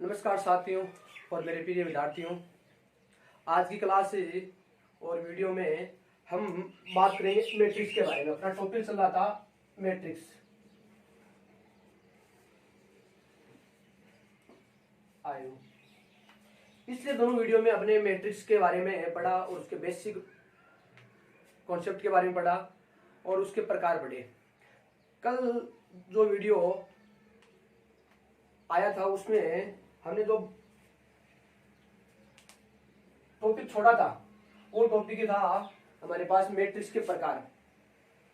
नमस्कार साथियों और मेरे प्रिय विद्यार्थियों। आज की क्लास और वीडियो में हम बात करेंगे मैट्रिक्स के बारे में। अपना टॉपिक चल रहा था मैट्रिक्स। आयो पिछले दोनों वीडियो में अपने मैट्रिक्स के बारे में पढ़ा और उसके बेसिक कॉन्सेप्ट के बारे में पढ़ा और उसके प्रकार पढ़े। कल जो वीडियो आया था उसमें हमने जो टॉपिक छोड़ा था वो टॉपिक था हमारे पास मैट्रिक्स के प्रकार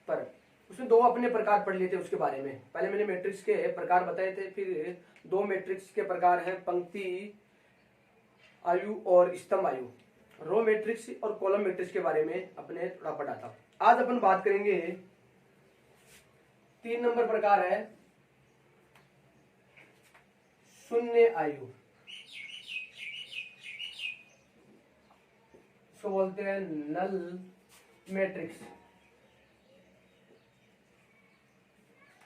पर। उसमें दो अपने प्रकार पढ़ लिए थे। उसके बारे में पहले मैंने मैट्रिक्स के प्रकार बताए थे, फिर दो मैट्रिक्स के प्रकार हैं, पंक्ति आयु और स्तंभ आयु। रो मैट्रिक्स और कॉलम मैट्रिक्स के बारे में अपने थोड़ा पढ़ा था। आज अपन बात करेंगे 3 नंबर प्रकार है शून्य आयु। इसको बोलते हैं नल मैट्रिक्स।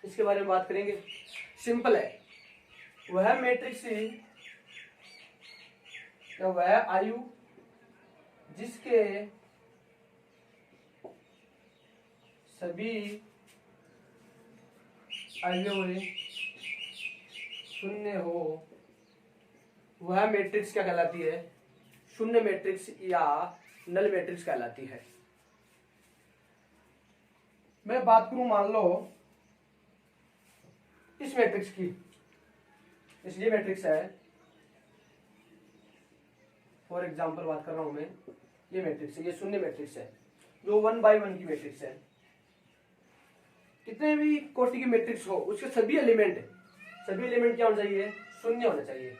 इसके बारे में बात करेंगे। सिंपल है, वह मैट्रिक्स या वह आयु जिसके सभी अवयव शून्य हो वह मैट्रिक्स क्या कहलाती है? शून्य मैट्रिक्स या नल मैट्रिक्स कहलाती है। मैं बात करूं मान लो इस मैट्रिक्स की, इसलिए मैट्रिक्स है, फॉर एग्जांपल बात कर रहा हूं मैं, ये मैट्रिक्स है, ये शून्य मैट्रिक्स है जो 1 by 1 की मैट्रिक्स है। कितने भी कोटि की मैट्रिक्स हो उसके सभी एलिमेंट क्या होना चाहिए? शून्य होना चाहिए।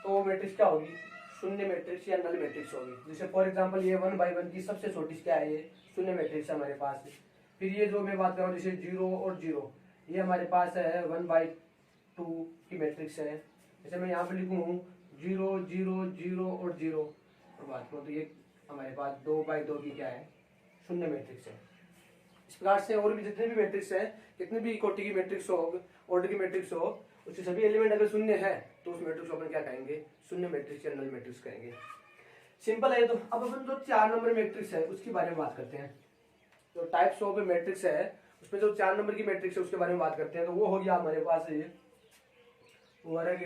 तो वो मैट्रिक्स क्या होगी? शून्य मैट्रिक्स या नल मैट्रिक्स होगी। जैसे फॉर एग्जांपल ये 1 by 1 की सबसे छोटी क्या है? ये शून्य मैट्रिक्स है हमारे पास। फिर ये जो मैं बात कर रहा हूँ जैसे 0 और 0, ये हमारे पास है 1 by 2 की मैट्रिक्स है। जैसे मैं यहाँ पे लिखूँ 0 0 0 और 0 और बात करूँ तो ये हमारे पास 2 by 2 की क्या है? शून्य मैट्रिक्स है। इस प्रकार से और भी जितने भी मैट्रिक्स है, कितने भी कोटि की मैट्रिक्स हो, ऑर्डर की मैट्रिक्स हो, उसके सभी एलिमेंट अगर शून्य है तो उस मैट्रिक्स को अपन क्या कहेंगे? शून्य मैट्रिक्स या नल मैट्रिक्स कहेंगे। सिंपल है। तो अब अपन जो 4 नंबर मैट्रिक्स है उसके बारे में बात करते हैं। जो टाइप्स ऑफ मैट्रिक्स है उसमें जो 4 नंबर की मैट्रिक्स है उसके बारे में बात करते हैं। तो वो हो गया हमारे पास वर्ग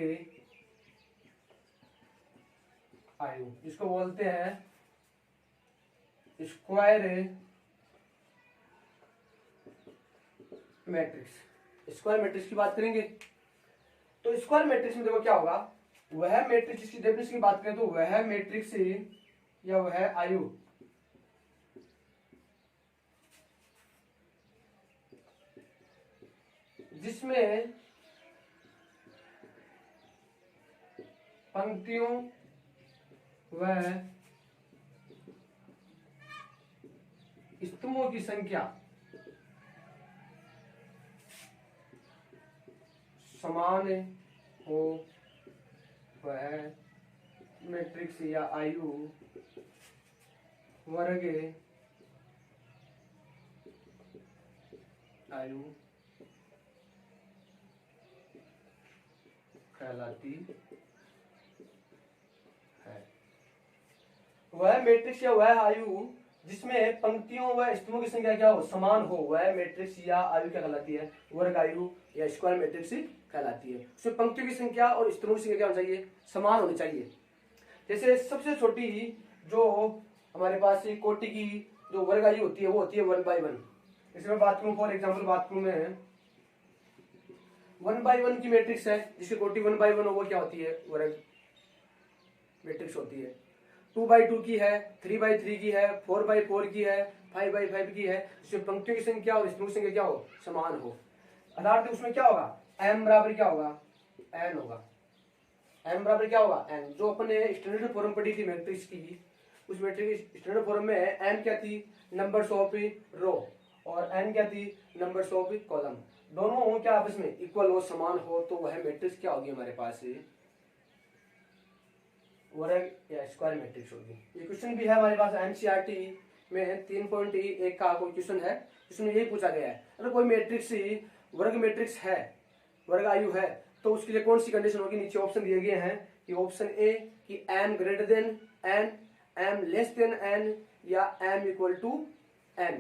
आयु, जिसको बोलते हैं स्क्वायर मैट्रिक्स। स्क्वायर मैट्रिक्स की बात करेंगे तो स्क्वायर मैट्रिक्स में देखो क्या होगा, वह मैट्रिक्स की डेफिनेशन की बात करें तो वह मैट्रिक्स या वह आयु जिसमें पंक्तियों व स्तंभों की संख्या समान हो वह मैट्रिक्स या आयु वर्ग आयु कहलाती है। वह मैट्रिक्स या वह आयु जिसमें पंक्तियों व स्तंभों की संख्या क्या हो? समान हो वह मैट्रिक्स या आयु क्या कहलाती है? वर्ग आयु या स्क्वायर मैट्रिक्स कहलाती है। उसमें पंक्तियों की संख्या और स्तंभों की संख्या क्या होनी चाहिए? समान होनी चाहिए। जैसे सबसे छोटी जो हमारे पास कोटि की जो वर्ग आयु होती है वो होती है 1 by 1। जैसे मैं बात करूं, फॉर एग्जाम्पल बात करूं मैं 1 by 1 की मैट्रिक्स है जिसकी कोटि 1 by 1 हो, वो क्या होती है? वर्ग मैट्रिक्स होती है। 2 by 2 की है, 3 by 3 की है, 4 by 4 की है, 5 by 5 की है, जिसमें पंक्तियों की संख्या और स्तंभों की संख्या क्या हो? समान हो। अर्थात उसमें क्या होगा? m बराबर क्या होगा? n होगा। m बराबर क्या होगा? n। जो अपने स्टैंडर्ड फॉर्म पढ़ी थी मैट्रिक्स की, उस मैट्रिक्स स्टैंडर्ड फॉर्म में m क्या थी? नंबर्स ऑफ रो, और n क्या थी? Numbers of column. दोनों हो क्या आपस में? इक्वल हो, समान हो, तो वह मैट्रिक्स क्या होगी हमारे पास? वर्ग या स्क्वायर मैट्रिक्स होगी। ये क्वेश्चन भी है हमारे पास एनसीईआरटी में 3.1 का कोई क्वेश्चन है, इसमें यही पूछा गया है। अगर कोई मैट्रिक्स वर्ग मैट्रिक्स है, वर्ग आयु है, तो उसके लिए कौन सी कंडीशन होगी, नीचे ऑप्शन दिए गए हैं कि ऑप्शन ए कि m greater than n, m less than n या m इक्वल टू n,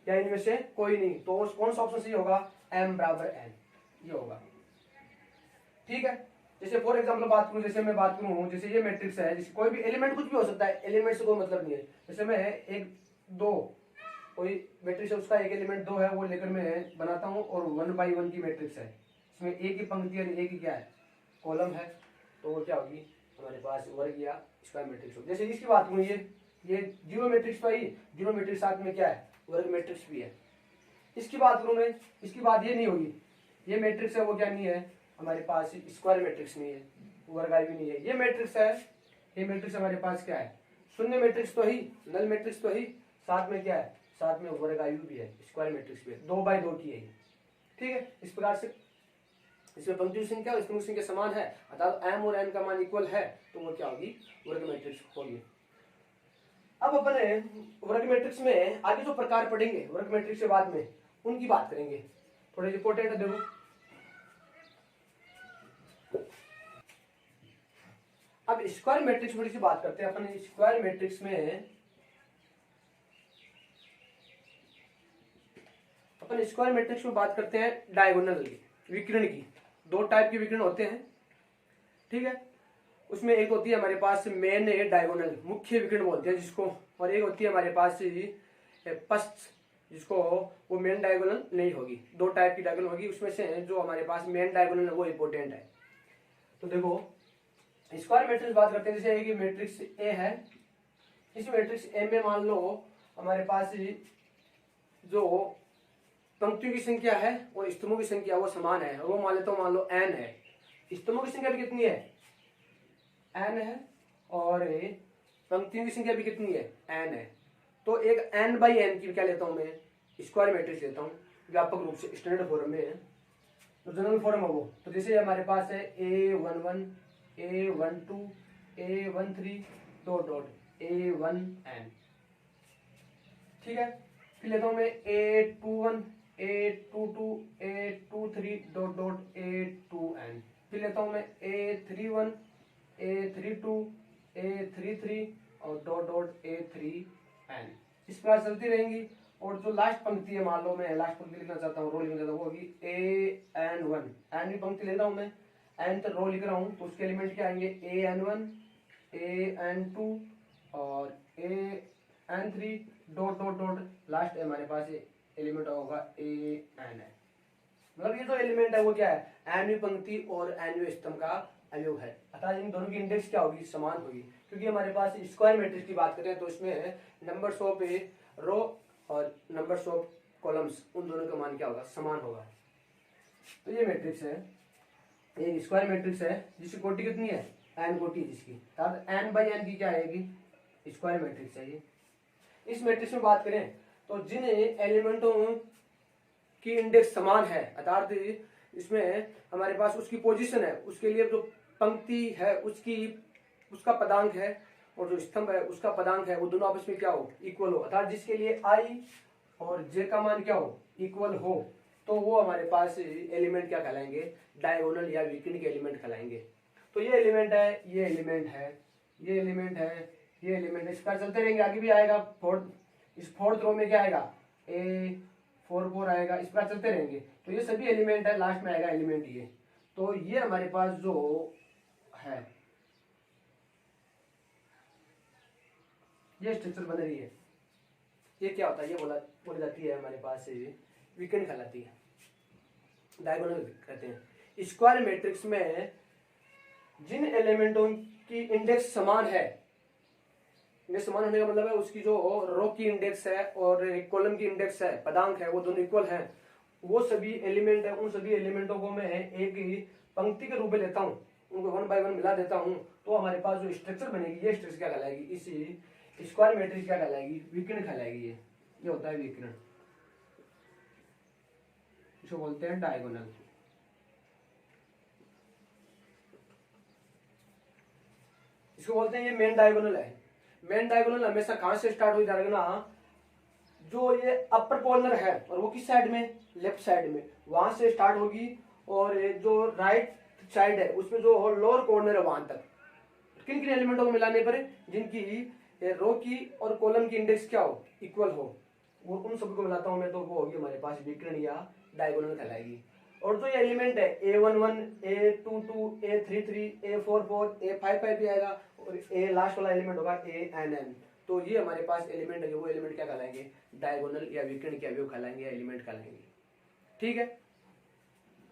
या इनमें से कोई नहीं। तो कौन सा ऑप्शन सही होगा, m बराबर n, ये होगा। ठीक है, जैसे फॉर एग्जाम्पल बात करूं, जैसे मैं बात करूं, जैसे ये मैट्रिक्स है, जिससे कोई भी एलिमेंट कुछ भी हो सकता है, एलिमेंट से कोई मतलब नहीं है। जैसे मैं एक दो कोई मैट्रिक्स है, उसका एक एलिमेंट 2 है, वो लेकर मैं बनाता हूँ और 1 बाई 1 की मैट्रिक्स है, इसमें एक ही पंक्ति और एक ही क्या है, कॉलम है, तो वो क्या होगी हमारे पास वर्ग या स्क्वायर मैट्रिक्स होगी। जैसे इसकी बात करूँ, ये जीरो मैट्रिक्स तो ही, जीरो मैट्रिक्स साथ में क्या है, वर्ग मैट्रिक्स भी है। इसकी बात करूँ मैं, इसकी बात ये नहीं होगी, ये मैट्रिक्स है वो क्या नहीं है हमारे पास, स्क्वायर मैट्रिक्स नहीं है, वर्गाकार भी नहीं है। ये मैट्रिक्स है, ये मैट्रिक्स हमारे पास क्या है, शून्य मैट्रिक्स तो ही, नल मैट्रिक्स तो ही, साथ में क्या है, साथ में वर्गाकार भी है, स्क्वायर मैट्रिक्स भी है, 2 बाई 2 की है। ठीक है, इस प्रकार से इसमें पंक्ति संख्या और स्तंभ संख्या समान है, अर्थात m और n का मान इक्वल है, तो वो क्या होगी, वर्ग मैट्रिक्स होगी। अब अपने वर्ग मैट्रिक्स में आगे जो प्रकार पढ़ेंगे वर्ग मैट्रिक्स के बाद में, उनकी बात करेंगे, थोड़े इंपॉर्टेंट है। देखो अब स्क्वायर मैट्रिक्स थोड़ी सी बात करते हैं अपन। स्क्वायर मैट्रिक्स में अपन स्क्वायर मैट्रिक्स में बात करते हैं डायगोनल की, विकर्ण की। 2 टाइप के विकर्ण होते हैं, ठीक है। उसमें एक होती है हमारे पास मेन डायगोनल, मुख्य विकर्ण बोलते हैं जिसको, और एक होती है हमारे पास पश्च, जिसको वो मेन डायगोनल नहीं होगी। 2 टाइप की डायगोनल होगी, उसमें से जो हमारे पास मेन डायगोनल है वो इंपॉर्टेंट है। तो देखो स्क्वायर मैट्रिक्स बात करते हैं, जैसे एक मैट्रिक्स ए है, इस मैट्रिक्स ए में मान लो हमारे पास जो पंक्तियों की संख्या है और स्तंभों की संख्या वो समान है, वो मान लेता हूं, मान लो n है, स्तंभों की संख्या भी कितनी है, n है, और पंक्तियों की संख्या भी कितनी है, n है। तो एक n बाई n की क्या लेता हूं मैं, स्क्वायर मैट्रिक्स लेता हूं, व्यापक रूप से स्टैंडर्ड फॉर्म में है, तो जनरल फॉर्म है वो। तो जैसे हमारे पास है A11 A12 A13 dot dot A1n, ठीक है। फिर लेता हूं मैं A21 A22 A23 dot dot A2n, फिर लेता हूं मैं A31 A32 A33 और डॉट डॉट A3n। इस प्रकार चलती रहेंगी। और जो लास्ट पंक्ति है, मान लो मैं लास्ट पंक्ति लिखना चाहता हूँ, रो लिखना चाहता हूँ, वो होगी AN1, एन की पंक्ति लेता हूँ मैं, एन तक रो लिख रहा हूँ, तो उसके एलिमेंट क्या आएंगे, AN1 AN2 और AN3 dot dot dot, last हमारे पास एलिमेंट होगा AN है। मतलब ये जो एलिमेंट है वो क्या है, एनवीं पंक्ति और एनवीं स्तंभ का अवयव है, अर्थात इन दोनों की इंडेक्स क्या होगी, समान होगी। क्योंकि हमारे पास स्क्वायर मैट्रिक्स की बात करें तो इसमें नंबर्स ऑफ रो और नंबर्स ऑफ कॉलम्स, उन दोनों का मान क्या होगा, समान होगा। तो ये मैट्रिक्स है, एक स्क्वायर मैट्रिक्स है जिसकी कोटि कितनी है, n कोटि जिसकी, अर्थात n बाई n की क्या आएगी, स्क्वायर मैट्रिक्स है ये। इस मैट्रिक्स में बात करें तो जिन एलिमेंटों की इंडेक्स समान है, अर्थात इसमें हमारे पास उसकी पोजीशन है, उसके लिए जो पंक्ति है उसका पदांक है, और जो स्तंभ है उसका पदांक है, वो दोनों आपस में क्या हो, इक्वल हो, अर्थात जिसके लिए i और j का मान क्या हो, इक्वल हो, तो वो हमारे पास एलिमेंट क्या कहलाएंगे, डायगोनल या विकर्ण के एलिमेंट कहलाएंगे। तो ये एलिमेंट है, ये एलिमेंट है, ये एलिमेंट है, ये एलिमेंट है, इस पर चलते रहेंगे, आगे भी आएगा इस फोर्थ रो में क्या आएगा, A44 आएगा, इस पर चलते रहेंगे। तो ये सभी एलिमेंट है, लास्ट में आएगा एलिमेंट ये। तो ये हमारे पास जो है ये स्ट्रक्चर बन रही है, ये क्या होता है, ये बोली जाती है हमारे पास विकर्ण कहलाती है, डायगोनल कहते हैं। स्क्वायर मैट्रिक्स में जिन एलिमेंटों की इंडेक्स समान है, इंडेक्स समान होने का मतलब है उसकी जो रो की इंडेक्स है और कॉलम की इंडेक्स है, पदांक है, वो दोनों इक्वल हैं, वो सभी एलिमेंट है, उन सभी एलिमेंटों को मैं एक ही पंक्ति के रूप में लेता हूँ, उनको 1 बाय 1 मिला देता हूँ, तो हमारे पास जो स्ट्रक्चर बनेगी, ये स्ट्रक्चर क्या कहलाएगी, इसी स्क्वायर मैट्रिक्स क्या कहलाएगी, विकर्ण कहलाएगी। ये होता है विकर्ण, इसको बोलते हैं डायगोनल। इसको बोलते हैं ये मेन डायगोनल है। मेन डायगोनल हमेशा कहां से स्टार्ट हो जाएगा ना, जो ये अपर कॉर्नर है और वो किस साइड में, लेफ्ट साइड में, वहां से स्टार्ट होगी, और जो राइट साइड है उसमें जो लोअर कॉर्नर है वहां तक किन किन एलिमेंटों को मिलाने पर जिनकी रो की और कॉलम की इंडेक्स क्या हो, इक्वल हो, वो उन सभी को मिलाता हूं मैं, तो वो होगी हमारे पास विकर्ण या डायगोनल कहलाएगी। और जो ये एलिमेंट है A11, A22, A33, A44, A55 भी आएगा और ए लास्ट वाला एलिमेंट होगा ANN। तो ये हमारे पास एलिमेंट है, वो एलिमेंट क्या कहलाएंगे, डायगोनल या विकर्ण के अवयव कहलाएंगे, एलिमेंट कहलाएंगे। ठीक है,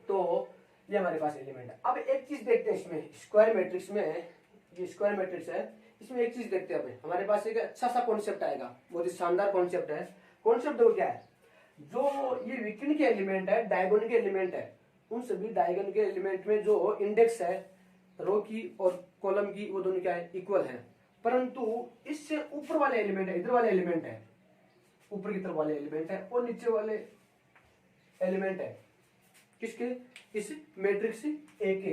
तो ये हमारे पास एलिमेंट है। अब एक चीज देखते हैं इसमें स्क्वायर मैट्रिक्स में, ये स्क्वायर मैट्रिक्स है, इसमें एक चीज देखते हैं हमें, हमारे पास एक अच्छा सा कॉन्सेप्ट आएगा, बहुत ही शानदार कॉन्सेप्ट है। कॉन्सेप्ट देखो क्या है, जो ये विकर्ण के एलिमेंट है, डायगोनल के एलिमेंट है, उन सभी डायगोनल के एलिमेंट में जो इंडेक्स है रो की और कॉलम की, वो दोनों क्या है, इक्वल है। परंतु इससे ऊपर वाले एलिमेंट है, इधर वाले एलिमेंट है, ऊपर की तरफ वाले एलिमेंट है और नीचे वाले एलिमेंट है किसके, इस मैट्रिक्स ए के,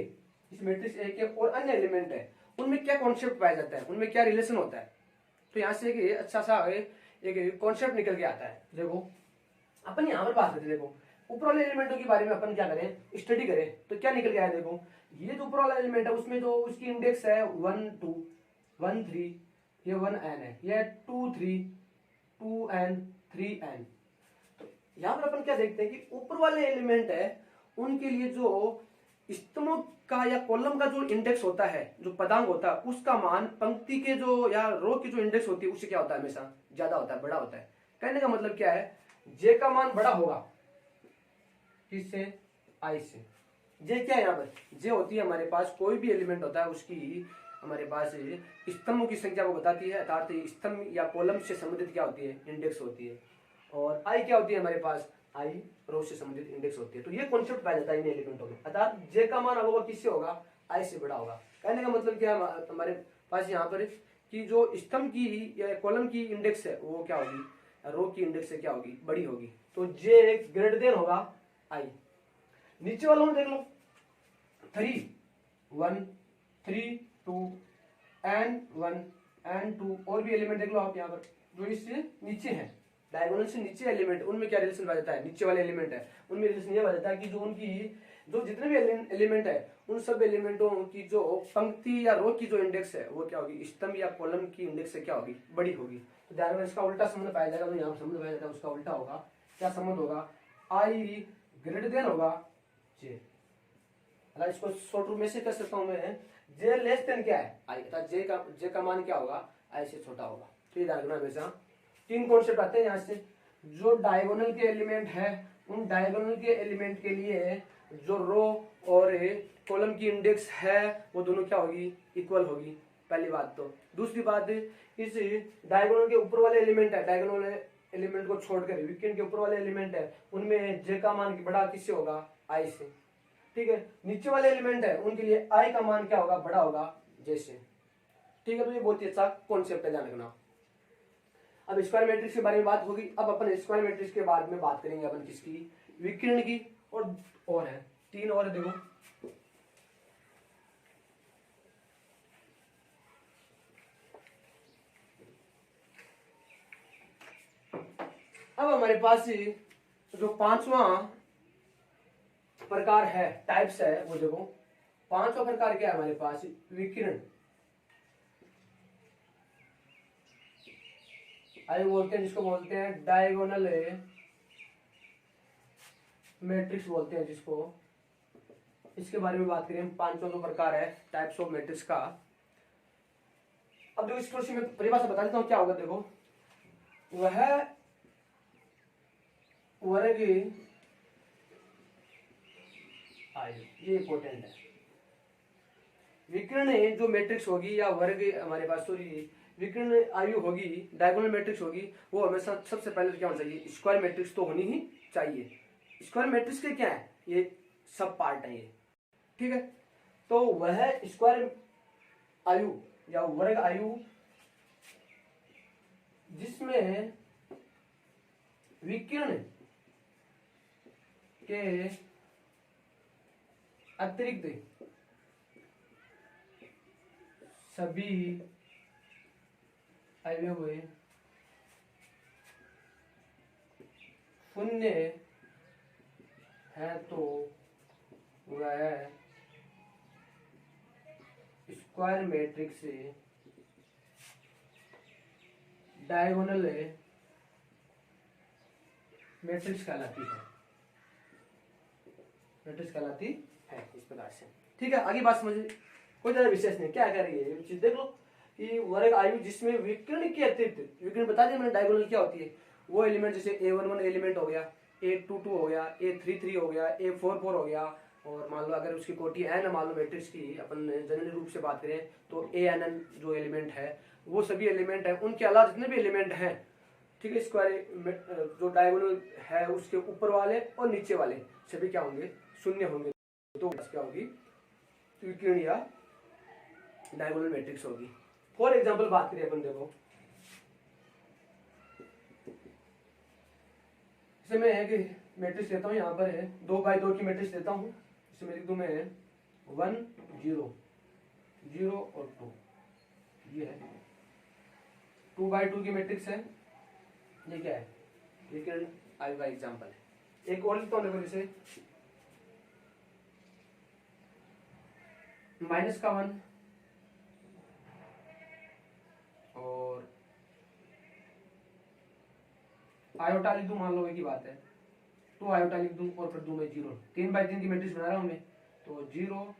इस मैट्रिक्स ए के और अन्य एलिमेंट है, उनमें क्या कॉन्सेप्ट पाया जाता है, उनमें क्या रिलेशन होता है। तो यहाँ से एक अच्छा सा एक कॉन्सेप्ट निकल के आता है। देखो अपन यहाँ पर बात करते हैं, देखो ऊपर वाले एलिमेंटों के बारे में अपन क्या करें, स्टडी करें, तो क्या निकल के आया, देखो ये जो ऊपर वाला एलिमेंट है उसमें जो उसकी इंडेक्स है 1 2 1 3, ये 1n है, ये 2 3 2n 3n। तो यहाँ पर अपन क्या देखते हैं कि ऊपर वाले एलिमेंट है उनके लिए जो स्तंभों का या कॉलम का जो इंडेक्स होता है, जो पदांक होता है, उसका मान पंक्ति के जो या रो की जो इंडेक्स होती है उससे क्या होता है, हमेशा ज्यादा होता है, बड़ा होता है। कहने का मतलब क्या है, जे का मान बड़ा होगा किससे, आई से। जे क्या है, यहाँ पर जे होती है हमारे पास कोई भी एलिमेंट होता है उसकी हमारे पास स्तंभों की संख्या को बताती है, अर्थात स्तंभ या कॉलम से संबंधित क्या होती है, इंडेक्स होती है। और आई क्या होती है हमारे पास, आई रो से संबंधित इंडेक्स होती है। तो ये कॉन्सेप्ट पाया जाता है इन एलिमेंटों में, अर्थात जे का मान होगा किससे होगा, आई से बड़ा होगा। कहने का मतलब क्या है हमारे पास यहाँ पर कि जो स्तंभ की या कॉलम की इंडेक्स है वो क्या होगी, रो की इंडेक्स से क्या होगी, बड़ी होगी। तो जे ग्रेटर देन होगा आई। नीचे वालों में देख लो 3 1 3 2 n 1 n 2 और भी एलिमेंट देख लो आप यहाँ पर जो इससे नीचे है, डायगोनल से नीचे एलिमेंट, उनमें क्या रिलेशन आ जाता है, नीचे वाले एलिमेंट है उनमें रिलेशन ये आ जाता है कि जो उनकी जो जितने भी एलिमेंट है उन सब एलिमेंटों की जो पंक्ति या रो की जो इंडेक्स है वो क्या होगी, स्तंभ या कॉलम की इंडेक्स से क्या होगी, बड़ी होगी। तो ध्यान में इसका उल्टा संबंध पाया जाएगा, तो यहाँ पर संबंध पाया जाता है उसका उल्टा होगा, क्या संबंध होगा, आई ग्रेटर देन होगा जे। अगर इसको शॉर्ट रूप में से कर सकता हूं मैं, जे लेस देन क्या है, आई, अर्थात जे का मान क्या होगा, आई से छोटा होगा। तो ये ध्यान रखना हमेशा। तीन कॉन्सेप्ट आते हैं यहाँ से, जो डायगोनल के एलिमेंट है उन डायगोनल के एलिमेंट के लिए जो रो और कॉलम की इंडेक्स है वो दोनों क्या होगी, इक्वल होगी, पहली बात। तो दूसरी बात, इस डायगोनल के ऊपर वाले एलिमेंट है, डायगोनल एलिमेंट को छोड़कर विकर्ण के ऊपर वाले एलिमेंट है उनमें जे का मान बड़ा किससे होगा, आई से। ठीक है, नीचे वाले एलिमेंट है उनके लिए आई का मान क्या होगा, बड़ा होगा जे से। ठीक है, तो ये बहुत ही अच्छा कॉन्सेप्ट है, ध्यान रखना। अब स्क्वायर मैट्रिक्स के बारे में बात होगी, अब अपन स्क्वायर मैट्रिक्स के बारे में बात करेंगे अपन किसकी, विकर्ण की, और है तीन और है, देखो अब हमारे पास जो पांचवा प्रकार है, टाइप्स है, वो देखो पांचवा प्रकार क्या है हमारे पास, विकर्ण। आई बोलते हैं जिसको बोलते हैं डायगोनल मैट्रिक्स बोलते हैं जिसको, इसके बारे में बात करें। पांचवा जो प्रकार है टाइप्स ऑफ मैट्रिक्स का। अब देखो इसको मैं परिभाषा बता देता हूँ क्या होगा, देखो वह वर्ग आयु, ये इंपॉर्टेंट है। विकर्ण जो मैट्रिक्स होगी या वर्ग हमारे पास सॉरी विकर्ण आयु होगी, डायगोनल मैट्रिक्स होगी, वो हमेशा सबसे पहले क्या होना चाहिए, स्क्वायर मैट्रिक्स तो होनी ही चाहिए। स्क्वायर मैट्रिक्स के क्या है, ये सब पार्ट है ये। ठीक है, तो वह स्क्वायर आयु या वर्ग आयु जिसमें विकर्ण के अतिरिक्त सभी अवयव शून्य है तो वह स्क्वायर मैट्रिक्स डायगोनल मैट्रिक्स कहलाती है, मैट्रिक्स कहलाती है इस प्रकार से। ठीक है, आगे बात समझिए, कोई ज्यादा विशेष नहीं। क्या कह रही है ये चीज देख लो कि वर्ग आयु जिसमें विकर्ण के अतिरिक्त, विकर्ण बता दिया मैंने डायगोनल क्या होती है, वो एलिमेंट जैसे A11 एलिमेंट हो गया, A22 हो गया, A33 हो गया, A44 हो गया, और मान लो अगर उसकी कोटि n है, मान लो मैट्रिक्स की अपन जनरल रूप से बात करें तो ANN जो एलिमेंट है वो सभी एलिमेंट है, उनके अलावा जितने भी एलिमेंट हैं, ठीक है, स्क्वायर जो डायगोनल है उसके ऊपर वाले और नीचे वाले सभी क्या होंगे, शून्य होंगे। तो क्या होगी, विकर्ण या डायगोनल मैट्रिक्स होगी। फॉर एग्जांपल बात करें अपन, देखो जैसे मैं एक मैट्रिक्स लेता हूँ, यहाँ पर है 2x2 की मैट्रिक्स लेता हूँ, इसमें लिख दूं मैं 1 0 0 और 2, ये है 2x2 की मैट्रिक्स है, ये क्या है, विकर्ण आयु का एग्जांपल है। एक और लिखता हूँ, देखो जैसे -1 और आयोटा लिख दूं, मान लो एक ही बात है, 2 आयोटा लिख दूं और फिर दूं मैं 0। 3x3 की मैट्रिक्स बना रहा हूं मैं, तो 0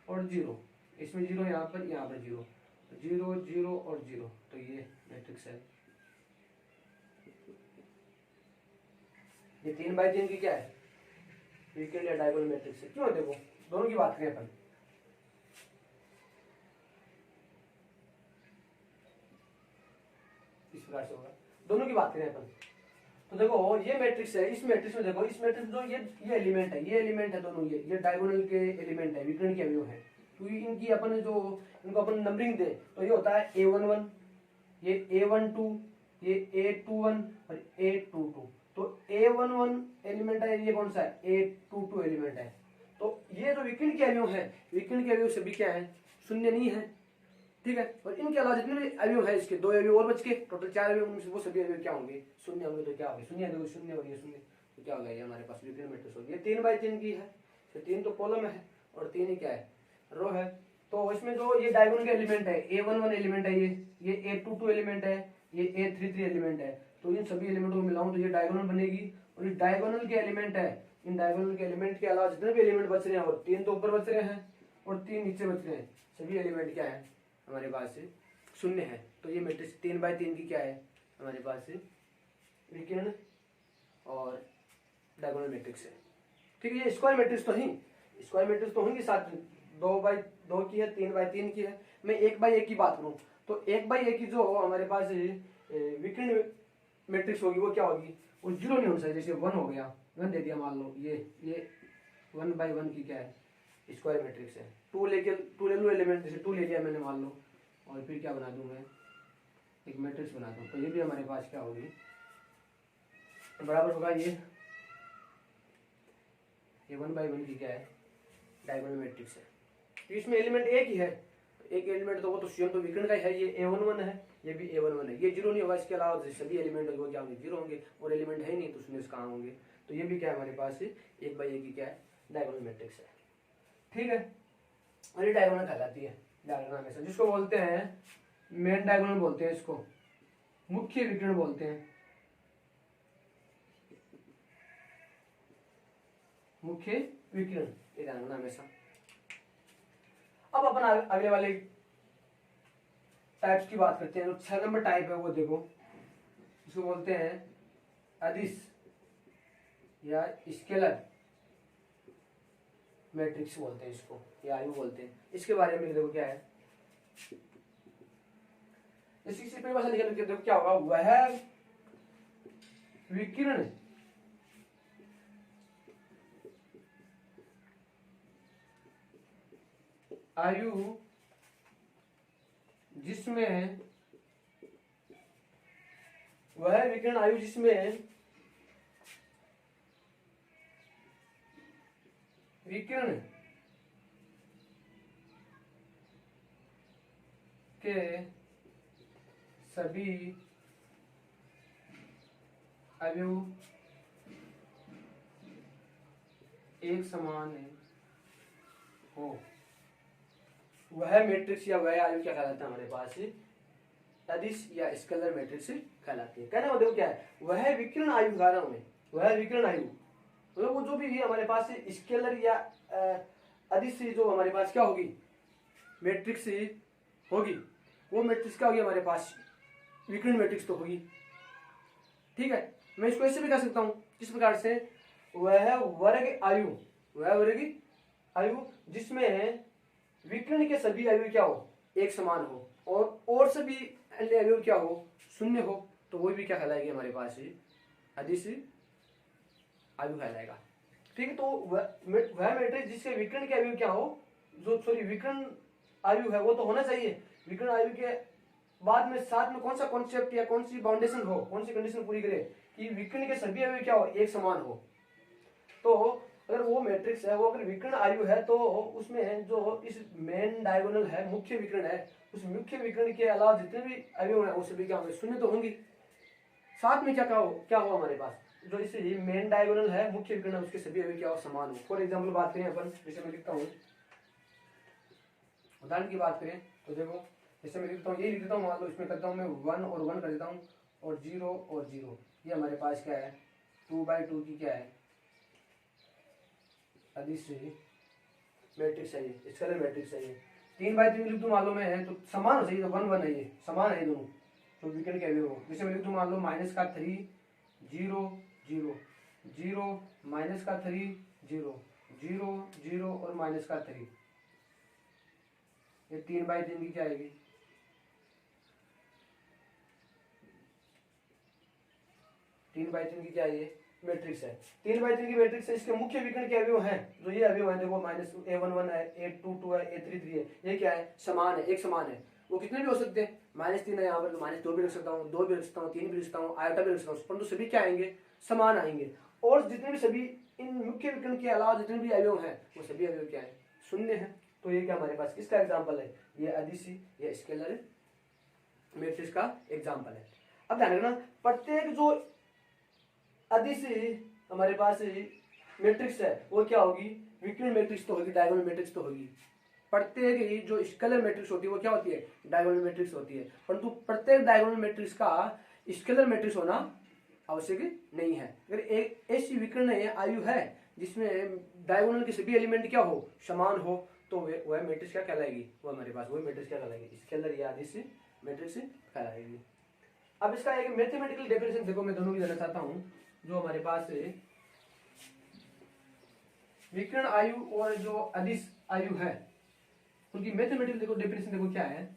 और 0, इसमें 0 यहाँ पर 0, 0 0 और 0, तो ये मैट्रिक्स है। ये 3x3 की क्या है, विकर्ण या डायगोनल मैट्रिक्स है। क्यों, देखो दोनों की बात करें अपन, इस प्रकार से होगा, दोनों की बात करें अपन, तो देखो ये मैट्रिक्स है, इस मैट्रिक्स में देखो, इस मैट्रिक्स जो ये एलिमेंट है, ये एलिमेंट है दोनों, ये डायगोनल के एलिमेंट है, विकर्ण के अवयव है। तो इनकी अपन जो इनको अपन नंबरिंग दे तो ये होता है A11, ये A12, ये A21 और A22। तो A11 एलिमेंट है, ये कौन सा है, A22 एलिमेंट है। तो ये जो विकर्ण के अवयव है, विकर्ण के अवयव सभी क्या है, शून्य नहीं है, ठीक है। और इनके अलावा जितने भी अवयव है, इसके 2 अवयव और बच के टोटल 4 अवयव, वो सभी अवयव क्या होंगे, शून्य होंगे। तो क्या होंगे, शून्य, देखो शून्य और ये शून्य, तो क्या होगा, ये हमारे पास विकर्ण मैट्रिक्स होगी। ये 3x3 की है, तो 3 तो कॉलम है और 3 ही क्या है, रो है। तो इसमें जो ये डायगोनल के एलिमेंट है, A11 एलिमेंट है, ये A22 एलिमेंट है, ये A33 एलिमेंट है। तो इन सभी एलिमेंट को मिलाऊं तो ये डायगोनल बनेगी। और ये डायगोनल के एलिमेंट है, इन डायगोनल के एलिमेंट के अलावा जितने भी एलिमेंट बच रहे हैं, और 3 तो ऊपर बच रहे हैं और 3 नीचे बच रहे हैं, सभी एलिमेंट क्या है हमारे पास से शून्य है। तो ये मैट्रिक्स 3x3 की क्या है हमारे पास से विकर्ण और डायगोनल मैट्रिक्स है, ठीक है। ये स्क्वायर मैट्रिक्स तो ही, स्क्वायर मैट्रिक्स तो होंगी साथ में, 2x2 की है, 3x3 की है। मैं 1x1 की बात करूं तो 1x1 की जो हमारे पास विकर्ण मैट्रिक्स होगी वो क्या होगी, वो 0 नहीं होना चाहिए। जैसे 1 हो गया, 1 दे दिया, मान लो ये 1x1 की क्या है, स्क्वायर मैट्रिक्स है। 2 ले लो एलिमेंट, जैसे 2 ले लिया मैंने मान लो, और फिर क्या बना दूं मैं, एक मैट्रिक्स बना दूं, तो ये भी हमारे पास क्या होगी, बराबर होगा ये 1x1 की क्या है, डायगोनल मैट्रिक्स है। तो इसमें एलिमेंट एक ही है, एक एलिमेंट तो वो तो स्वयं तो विकर्ण का ही है, ये A11 है, ये भी A11 है, ये 0 नहीं होगा। इसके अलावा सभी एलिमेंट वो क्या होंगे, 0 होंगे, और एलिमेंट है ही नहीं तो शून्य कहाँ होंगे। तो ये भी क्या है हमारे पास 1x1 की क्या है, डायगोनल मैट्रिक्स है, ठीक है। और ये डायगोनल कहलाती है, डायगोनल में से जिसको बोलते हैं मेन डायगोनल बोलते हैं, इसको मुख्य विकर्ण बोलते हैं, मुख्य विकर्ण, ये ध्यान रखना हमेशा। अब अपन अगले वाले टाइप्स की बात करते हैं। जो 6 नंबर टाइप है वो देखो, इसको बोलते हैं अदिश या स्केलर मैट्रिक्स बोलते हैं इसको, या आयु बोलते हैं। इसके बारे में देखो क्या है, इसकी परिभाषा लिखने के देखो क्या होगा, वह विकिरण आयु जिसमें, वह विकिरण आयु जिसमें विकिरण के सभी अवयव एक समान हो, वह मैट्रिक्स या वह आयु क्या कहलाता है हमारे पास, अदिश या स्केलर मैट्रिक्स कहलाती है। कहने का मतलब क्या है, वह विकिरण आयु धारा में, वह विकिरण आयु मतलब वो जो भी हमारे पास स्केलर या अदिश जो हमारे पास क्या होगी मैट्रिक्स होगी, वो मैट्रिक्स क्या होगी हमारे पास, विकिरण मैट्रिक्स तो होगी। ठीक है, मैं इसको ऐसे भी कह सकता हूं किस प्रकार से, वह वर्ग आयु, वह वर्ग आयु जिसमें विकिरण के सभी आयु क्या हो, एक समान हो और सभी अन्य आयु क्या हो, शून्य हो, तो वो भी क्या कहलाएगी हमारे पास, अदिश आयु कहलाएगा। ठीक है, तो वह मैट्रिक्स जिसके विकिरण के आयु क्या हो, जो सॉरी विकिरण आयु है वो तो होना चाहिए, विकिरण आयु के बाद में साथ में कौन सा कॉन्सेप्ट या कौन सी बाउंडेशन हो, कौन सी कंडीशन पूरी करे कि विकिरण के सभी आयु क्या हो, एक समान हो। तो अगर वो मैट्रिक्स है वो अगर विकिरण आयु है तो उसमें जो इस मेन डायगोनल है, मुख्य विकिरण है, उस मुख्य विकिरण के अलावा जितने भी आयु हैं वो सभी क्या होंगे, शून्य तो होंगी। साथ में क्या हो हमारे पास, जो इस मेन डायगोनल है, मुख्य विकिरण है, उसके सभी आयु क्या हो, समान हो। फॉर एग्जाम्पल बात करें अपन, जैसे मैं लिखता हूँ, उदाहरण की बात करें तो देखो, जैसे मैं लिखता हूँ, ये लिख देता हूँ, मान लो इसमें करता हूँ मैं 1 और 1 कर देता हूँ और 0 और 0, ये हमारे पास क्या है 2/2 की क्या है अदिश मैट्रिक्स है, ये स्केलर मैट्रिक्स है। ये 3/3 लिख दूँ मान लो मैं, तो समान हो चाहिए, तो 1 1 है, ये समान है दोनों, तो विकिरण के अवयव हो। जैसे मैं लिख दूँ मान लो -3 0 0 0 -3 0 0 0 और -3, ये 3/3 की क्या आएगी, की क्या है, ये मैट्रिक्स है। 3/3 की मैट्रिक्स है, इसके मुख्य विकिरण के अवयव हैं, जो ये अवयव हैं देखो, -a11 है, a22 है, a33 है, ये क्या है, समान है, एक समान है। वो कितने भी हो सकते हैं, -3 है यहाँ पर, तो -2 भी रख सकता हूँ, 2 भी रख सकता हूँ, 3 भी रख सकता हूँ, आयोटा भी रख सकता हूँ, परंतु सभी क्या आएंगे, समान आएंगे। और जितने भी सभी इन मुख्य विकिरण के अलावा जितने भी अवयव हैं वो सभी अवयव क्या है, शून्य है। तो ये क्या हमारे पास किसका एग्जाम्पल है, ये अदिश या स्केलर मैट्रिक्स का एग्जाम्पल है। अब ध्यान रखना, प्रत्येक जो अदिश हमारे पास मैट्रिक्स है वो क्या होगी, विकिरण मैट्रिक्स तो होगी, डायगोनल मैट्रिक्स तो होगी। प्रत्येक ही जो स्केलर मैट्रिक्स होती है वो क्या होती है, डायगोनल मैट्रिक्स होती है, परंतु प्रत्येक डायगोनल मैट्रिक्स का स्केलर मैट्रिक्स होना आवश्यक नहीं है। अगर एक ऐसी विकिरण आयु है जिसमें डायगोनल के सभी एलिमेंट क्या हो, समान हो, तो वह मैट्रिक्स क्या कहलाएगी, वो हमारे पास वही मैट्रिक्स क्या कहलाएगी, स्केलर या अदिश मैट्रिक्स कहलाएगी। अब इसका एक मैथमेटिकल डेफिनेशन देखो, मैं दोनों की देना चाहता हूं, जो हमारे पास विकिरण आयु और जो अदिश आयु है उनकी मैथमेटिकल देखो डेफिनेशन देखो क्या है।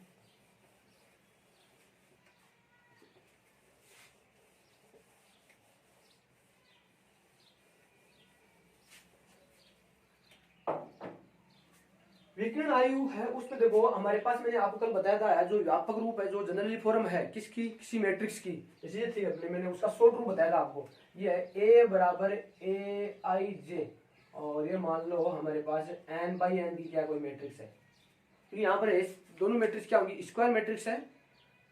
विकिरण आयु है उसमें देखो हमारे पास, मैंने आपको कल बताया था, जो व्यापक रूप है, जो जनरली फॉर्म है किसकी, किसी मैट्रिक्स की, जैसे ये थी अपने, मैंने उसका शॉर्ट रूप बताया था आपको, ये है A बराबर AIJ, और ये मान लो हमारे पास n/n की क्या कोई मैट्रिक्स है। तो यहाँ पर दोनों मैट्रिक्स क्या होंगी, स्क्वायर मैट्रिक्स है,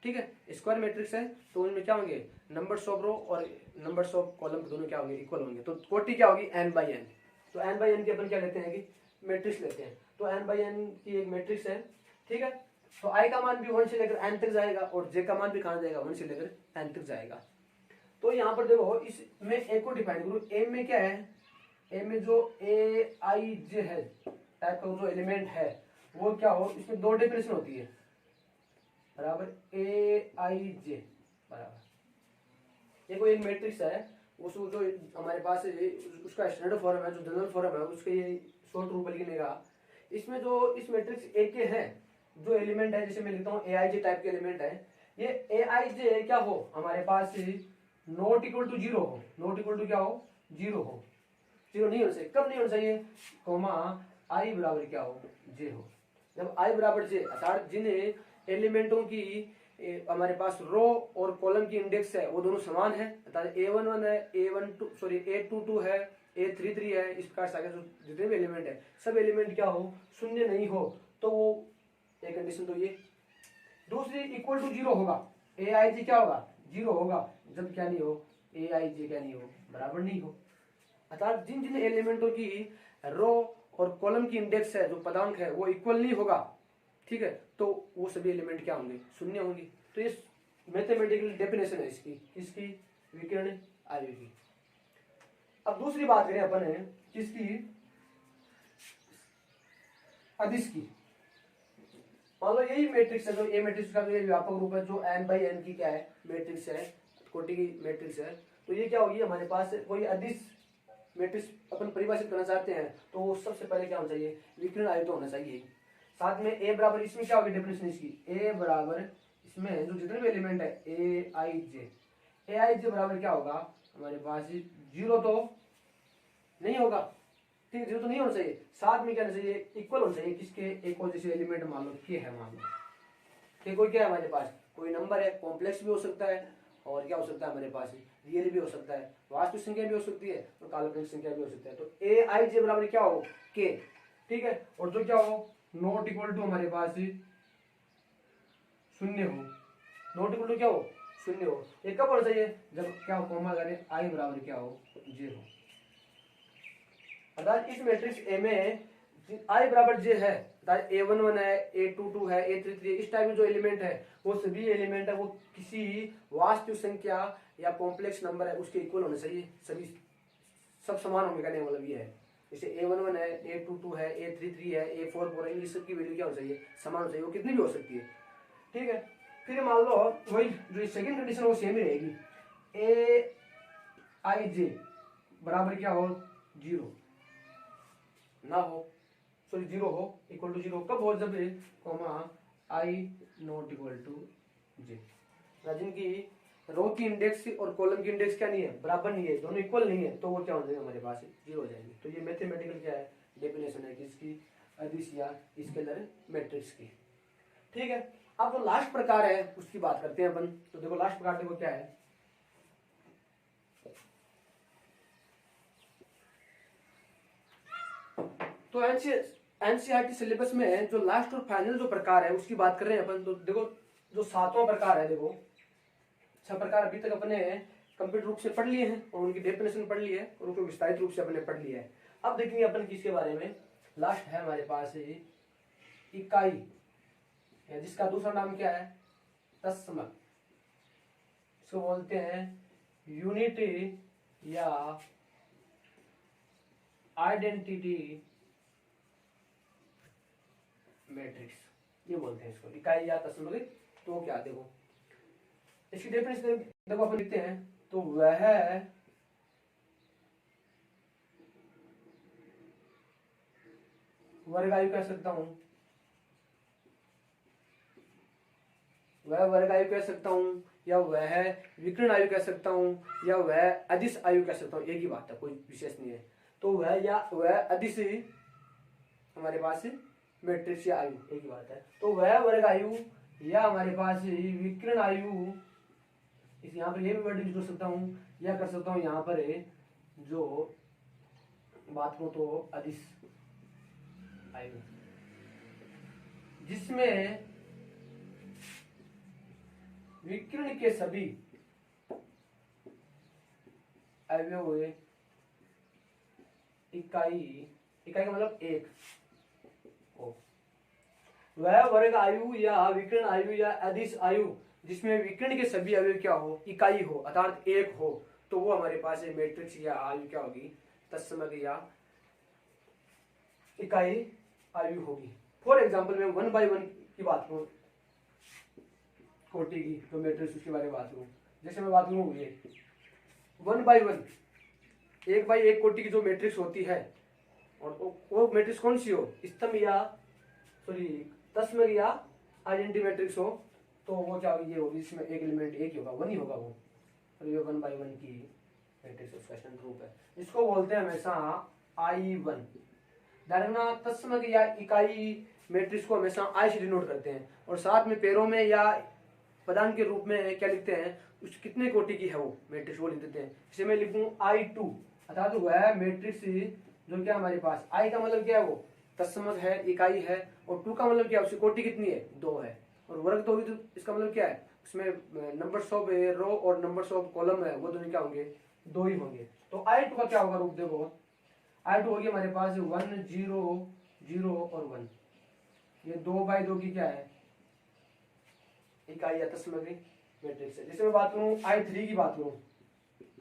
ठीक है, स्क्वायर मैट्रिक्स है, तो उनमें क्या होंगे, नंबर्स ऑफ रो और नंबर्स ऑफ कॉलम दोनों क्या होंगे, इक्वल होंगे, तो कोटि क्या होगी n/n। तो n/n की अपन क्या लेते हैं कि मैट्रिक्स लेते हैं, तो n/n की एक मैट्रिक्स है, ठीक है। तो i का मान भी 1 से लेकर n तक जाएगा और j का मान भी कहाँ जाएगा, 1 से लेकर n तक जाएगा। तो यहाँ पर देखो इसमें a को डिफाइन करूँ, a में क्या है, a में जो AIJ है टाइप का जो एलिमेंट है वो क्या हो, इसमें दो डेफिनेशन होती है, बराबर AIJ बराबर, ये कोई एक मैट्रिक्स है, उस जो हमारे पास उसका स्टैंडर्ड फॉर्म है, जो जनरल फॉर्म है, उसके ये शॉर्ट रूप लिखने का, इसमें जो इस मैट्रिक्स A के हैं जो एलिमेंट है, जैसे मैं लिखता हूँ AIJ टाइप के एलिमेंट है, ये AIJ क्या हो हमारे पास नॉट इक्वल टू 0 हो, नॉट इक्वल टू क्या हो, 0 हो, 0 नहीं होना चाहिए, कब नहीं होना चाहिए, कोमा I बराबर क्या हो, J हो। जब I बराबर J, अर्थात जिन एलिमेंटों की हमारे पास रो और कॉलम की इंडेक्स है वो दोनों समान है, अर्थात A11 है, A22 है, A33 है, इस प्रकार से आगे जो जितने भी एलिमेंट है सब एलिमेंट क्या हो, शून्य नहीं हो, तो वो एक कंडीशन तो ये। दूसरी इक्वल टू 0 होगा, AIJ क्या होगा, 0 होगा, जब क्या नहीं हो, AIJ क्या नहीं हो, बराबर नहीं हो। अर्थात जिन जिन एलिमेंटों की रो और कॉलम की इंडेक्स है, जो पदांक है, वो इक्वल नहीं होगा, ठीक है, तो वो सभी एलिमेंट क्या होंगे, शून्य होंगे। तो ये मैथमेटिकल डेफिनेशन है इसकी विकर्ण आयु की। अब दूसरी बात करें अपन है किसकी, अदिश की। मान लो यही मैट्रिक्स है, जो ए मैट्रिक्स का ये व्यापक रूप है, जो n बाई n की क्या है मैट्रिक्स है, कोटि की मैट्रिक्स है। तो ये क्या होगी, हमारे पास कोई अदिश मैट्रिक्स अपन परिभाषित करना चाहते हैं, तो सबसे पहले क्या होना चाहिए, विकर्ण आयु तो होना चाहिए। साथ में ए बराबर, इसमें क्या होगी डेफिनेशन इसकी, ए बराबर इसमें जो जितने भी एलिमेंट है ए आई जे बराबर क्या होगा हमारे पास, जीरो तो नहीं होगा, ठीक है, जीरो तो नहीं होना चाहिए। साथ में क्या होना चाहिए, इक्वल होना चाहिए किसके, एक और जैसे एलिमेंट मान लो के है, मान लो के कोई क्या है हमारे पास, कोई नंबर है, कॉम्प्लेक्स भी हो सकता है और क्या हो सकता है हमारे पास, रियल भी हो सकता है, वास्तविक संख्या भी हो सकती है और काल्पनिक संख्या भी हो सकता है। तो ए आई जे बराबर क्या हो, के, ठीक है। और जो क्या हो, नॉट इक्वल टू हमारे पास शून्य हो, नॉट इक्वल टू क्या हो, शून्य हो। ये कब होना चाहिए, जब क्या हो, कॉमा करें आई बराबर क्या हो, जे हो। अर्थात इस मैट्रिक्स ए में आई बराबर जे है, अर्थात A11 है, A22 है, A33, इस टाइप में जो एलिमेंट है वो सभी एलिमेंट है वो किसी वास्तविक संख्या या कॉम्प्लेक्स नंबर है उसके इक्वल होने चाहिए, सभी सब समान होंगे, कहने का मतलब ये है। जैसे A11 है, A22 है, A33 है, A44 है, ये सब की वैल्यू क्या होनी चाहिए, समान होनी चाहिए, वो कितनी भी हो सकती है, ठीक है। फिर मान लो वही जो सेकंड कंडीशन वो सेम ही रहेगी, ए आई जे बराबर क्या हो, जीरो ना हो, सॉरी जीरो हो, इक्वल टू जीरो कब हो, जब comma I not equal to J, जिनकी रो की इंडेक्स और कॉलम की इंडेक्स क्या नहीं है, बराबर नहीं है, दोनों इक्वल नहीं है, तो वो क्या हो जाएगा हमारे पास, जीरो हो जाएंगे। तो ये मैथमेटिकल क्या है, डेफिनेशन है किसकी, अदिश या स्केलर मैट्रिक्स की, ठीक है। अब जो लास्ट प्रकार है उसकी बात करते हैं अपन। तो देखो लास्ट प्रकार देखो क्या है, तो एनसीईआरटी सिलेबस में जो लास्ट और फाइनल जो प्रकार है उसकी बात कर रहे हैं अपन। तो देखो जो सातवां प्रकार है, देखो 6 प्रकार अभी तक अपने कंप्लीट रूप से पढ़ लिए हैं और उनकी डेफिनेशन पढ़ ली है और उनको विस्तारित रूप से अपने पढ़ लिया है। अब देखेंगे अपन किसके बारे में, लास्ट है हमारे पास इकाई, जिसका दूसरा नाम क्या है, तत्समक, इसको बोलते हैं यूनिटी या आइडेंटिटी मैट्रिक्स, ये बोलते हैं इसको, इकाई या तत्समक। तो क्या, देखो इसकी डेफिनेशन देखो अपन लिखते हैं, तो वह वर्ग आयु कह सकता हूं, वह वर्ग आयु कह सकता हूं, या वह विकर्ण आयु कह सकता हूं, या वह अदिश आयु कह सकता हूं, एक ही बात है, कोई विशेष नहीं है। तो वह या वह अदिश हमारे पास मैट्रिक्स या आयु, एक ही बात है। तो वह वर्ग आयु या हमारे पास विकर्ण आयु, इस यहाँ पर ये भी वर्ड यूज कर सकता हूँ या कर सकता हूँ यहाँ पर जो बात को, तो अदिश आयु, जिसमें विकर्ण के सभी अवयव हुए, इकाई का मतलब एक हो, वह वर्ग आयु या विकर्ण आयु या अदिश आयु जिसमें विकर्ण के सभी अवयव क्या हो, इकाई हो, अर्थात एक हो, तो वो हमारे पास मैट्रिक्स या आयु क्या होगी, तत्समक या इकाई आयु होगी। फॉर एग्जाम्पल मैं 1 by 1 की बात करूं, कोटि की जो मैट्रिक्स उसके बारे में बात करूं, जैसे मैं बात करूं ये 1 by 1, 1 by 1 कोटि की जो मैट्रिक्स होती है, और वो मैट्रिक्स कौन सी हो, स्तंभ या सॉरी तत्समक या आइडेंटिटी मैट्रिक्स हो, तो वो क्या होगी, ये होगी, इसमें एक एलिमेंट एक ही होगा, 1 ही होगा वो, और ये 1 by 1 की मैट्रिक्स उसका स्टैंडर्ड रूप है, इसको बोलते हैं हमेशा I1। धारणा तत्समक या इकाई मैट्रिक्स को हमेशा I से डिनोट करते हैं, और साथ में पैरों में या पदांक के रूप में क्या लिखते हैं, उस कितने कोटि की है वो मैट्रिक्स वो लिख देते हैं। जैसे मैं लिखूं I2, अर्थात वह मैट्रिक्स जो क्या हमारे पास, I का मतलब क्या है, वो तत्समक है, इकाई है, और 2 का मतलब क्या है, उसकी कोटि कितनी है, 2 है, और वर्ग तो होगी, तो इसका मतलब क्या है, उसमें नंबर्स ऑफ रो और नंबर्स ऑफ कॉलम है, वो दोनों क्या होंगे, 2 ही होंगे। तो I2 का क्या होगा रूप, देखो I2 होगी हमारे पास 1 0 0 और 1, ये 2/2 की क्या है, इकाई या तस्मगी मैट्रिक्स है। जैसे मैं बात करूं I3 की बात करूं,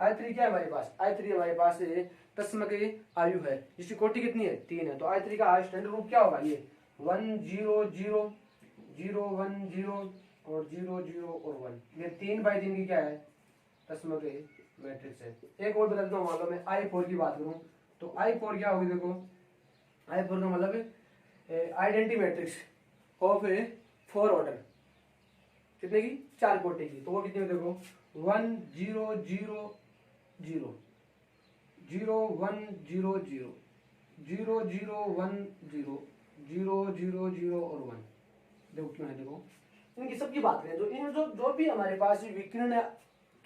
I3 क्या है हमारे पास, I3 हमारे पास तस्मगी आयु है जिसकी कोटि कितनी है, 3 है। तो I3 का स्टैंडर्ड रूप क्या होगा, ये 1 0 0 0 1 0 और 0 0 और 1, ये 3/3 की क्या है, तस्मगी मैट्रिक्स है। एक और बता देता हूँ, मान लो मैं I4 की बात करूं तो I4 क्या होगी, देखो I4 का मतलब आइडेंटिटी मैट्रिक्स ऑफ 4 ऑर्डर, कितने की, 4 कोटि की। तो वो कितनी है, देखो 1 0 0 0 0 1 0 0 0 0 1 0 0 0 0 और 1। देखो क्यों है, देखो इनकी सबकी बात करें तो इन जो भी हमारे पास विकिरण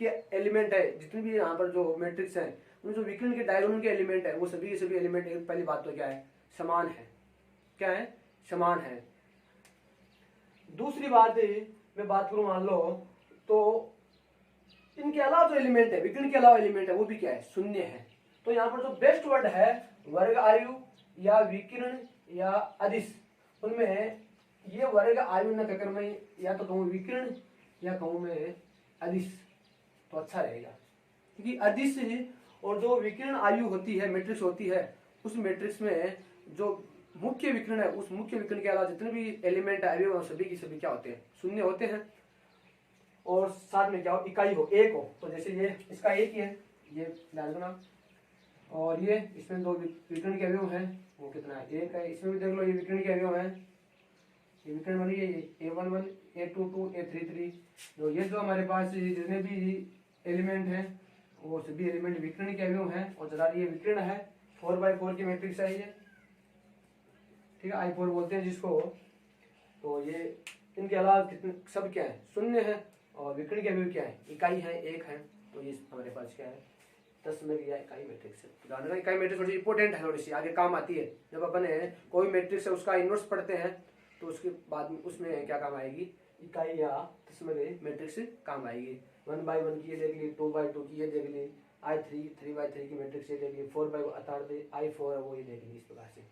के एलिमेंट है, जितने भी यहाँ पर जो मैट्रिक्स है, उन जो विकिरण के डायगोनल के एलिमेंट है, वो सभी के सभी एलिमेंट, पहली बात तो क्या है, समान है। क्या है, समान है। दूसरी बात मैं बात करूं, मान लो तो इनके अलावा जो एलिमेंट है, विकिरण के अलावा एलिमेंट है, वो भी क्या है, शून्य है। तो यहाँ पर जो बेस्ट वर्ड है वर्ग आयु या विकिरण या अदिश, उनमें ये वर्ग आयु न कहकर मैं या तो कहूँ विकिरण या कहूँ मैं अदिश, तो अच्छा रहेगा। क्योंकि अदिश और जो विकिरण आयु होती है, मैट्रिक्स होती है, उस मैट्रिक्स में जो मुख्य विकिरण है, उस मुख्य विकिरण के अलावा जितने भी एलिमेंट है सभी की सभी क्या होते हैं, शून्य होते हैं। और साथ में क्या हो, इकाई हो, एक हो। तो जैसे ये इसका एक ही है, ये ध्यान देना। और ये इसमें दो विकिरण के अवयव हैं, वो कितना है, एक है। इसमें भी देख लो, ये विकिरण के अवयव हैं, ये विकिरण बनी है, A11 A22 A33। जो ये जो हमारे पास जितने भी एलिमेंट हैं, वो सभी एलिमेंट विकिरण के अवयव हैं। और जरा ये विकिरण है, 4/4 की मैट्रिक्स है ये, ठीक है, I4 बोलते हैं जिसको। तो ये इनके अलावा कितने सब क्या है, शून्य है। और विकिरण के अवयव क्या है, इकाई है, एक है। तो ये हमारे पास क्या है, 10 में दिया इकाई मैट्रिक्स है। ध्यान रखना, इकाई मैट्रिक्स थोड़ी इंपॉर्टेंट है, थोड़ी सी आगे काम आती है। जब अपन कोई मैट्रिक्स है उसका इनवर्स पढ़ते हैं तो उसके बाद में उसमें क्या काम आएगी, इकाई या दशमलव मैट्रिक्स काम आएगी। 1/1 की ये देख ली, 2/2 की ये देख ली, I3 3/3 की मैट्रिक्स ये देख ली, 4/4 अर्थात I4 है वो ये देख ली। इस प्रकार से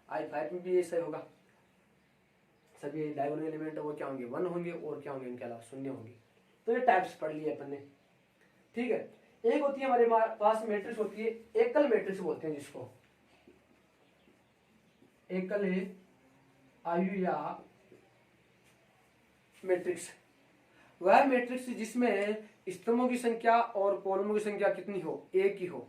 I5 में भी ऐसा होगा, सभी डायगोनल एलिमेंट है वो क्या होंगे, 1 होंगे, और क्या होंगे, इनके अलावा शून्य होंगे। तो ये टाइप्स पढ़ लिए अपन ने, ठीक है। एक होती है हमारे पास मैट्रिक्स होती है एकल मैट्रिक्स बोलते हैं जिसको, एकल आयु या मैट्रिक्स। वह मैट्रिक्स जिसमें स्तंभों की संख्या और कॉलमों की संख्या कितनी हो, एक ही हो,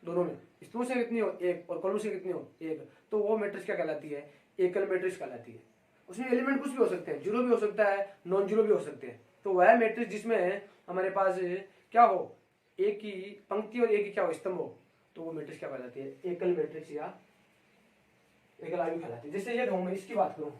दोनों में स्तंभों से कितनी हो, एक, और कॉलम से कितनी हो, एक। तो वो मैट्रिक्स क्या कहलाती है, एकल मैट्रिक्स कहलाती है। उसमें एलिमेंट कुछ भी हो सकते हैं, जीरो भी हो सकता है, नॉन जीरो भी हो सकते हैं। तो वह मैट्रिक्स जिसमें हमारे पास क्या हो, एक ही पंक्ति और एक ही क्या हो, स्तंभ हो, तो वो मैट्रिक्स क्या कहलाती है, एकल मैट्रिक्स या एकल आयु कहलाती है। जैसे ये कहूँ मैं, इसकी बात करूँ,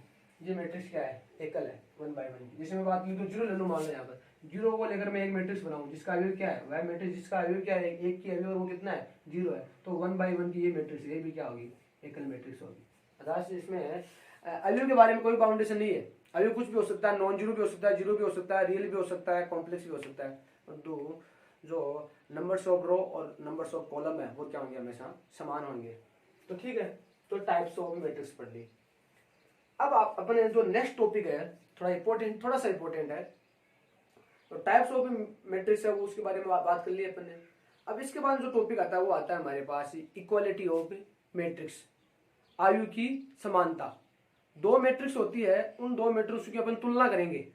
ये मैट्रिक्स क्या है, एकल है, 1/1। जैसे मैं बात की तो जीरो ले लूँ, मान लो यहाँ पर जीरो को लेकर मैं एक मैट्रिक्स बनाऊँ जिसका अवयव क्या है, वह मैट्रिक्स जिसका अवयव क्या है, एक की अवयव, और वो कितना है, जीरो है। तो 1/1 की ये मैट्रिक्स, ये भी क्या होगी, एकल मैट्रिक्स होगी। अर्थात इसमें अवयव के बारे में कोई बाउंडेशन नहीं है, अवयव कुछ भी हो सकता है, नॉन जीरो भी हो सकता है, जीरो भी हो सकता है, रियल भी हो सकता है, कॉम्प्लेक्स भी हो सकता है। परंतु जो नंबर्स ऑफ रो और नंबर्स ऑफ कॉलम है वो क्या होंगे, हमेशा समान होंगे। तो ठीक है, तो टाइप्स ऑफ मैट्रिक्स पढ़ ली। अब आप अपने जो नेक्स्ट टॉपिक है, थोड़ा सा इंपॉर्टेंट है, तो टाइप्स ऑफ मैट्रिक्स है वो, उसके बारे में बात कर ली अपन ने। अब इसके बाद जो टॉपिक आता है वो आता है हमारे पास इक्वालिटी ऑफ मैट्रिक्स, आयु की समानता। दो मैट्रिक्स होती है, उन दो मैट्रिक्स की अपन तुलना करेंगे,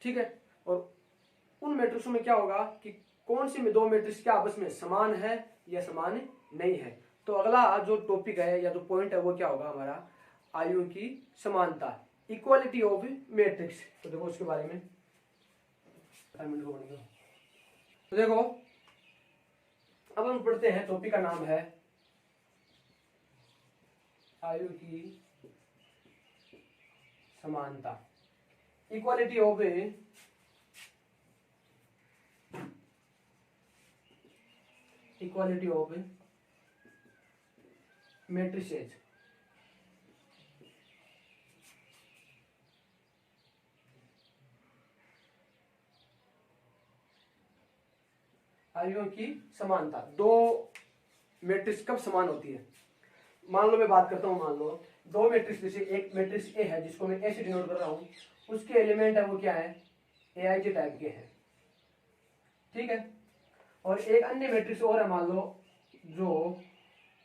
ठीक है। और उन मैट्रिक्सों में क्या होगा कि कौन सी दो मैट्रिक्स क्या आपस में समान है या समान नहीं है। तो अगला जो टॉपिक है या जो पॉइंट है वो क्या होगा हमारा, आयु की समानता, इक्वालिटी ऑफ मैट्रिक्स। तो देखो उसके बारे में तो देखो, अब हम पढ़ते हैं, टॉपिक का नाम है आयु की समानता, इक्वालिटी ऑफ मैट्रिसेज। आयुओं की समानता, दो मैट्रिक्स कब समान होती है। मान लो मैं बात करता हूँ, मान लो दो मैट्रिक्स, जैसे एक मैट्रिक्स ए है जिसको मैं ए से डिनोट कर रहा हूँ, उसके एलिमेंट है वो क्या है, ए आई जे टाइप के हैं, ठीक है। और एक अन्य मैट्रिक्स और है मान लो, जो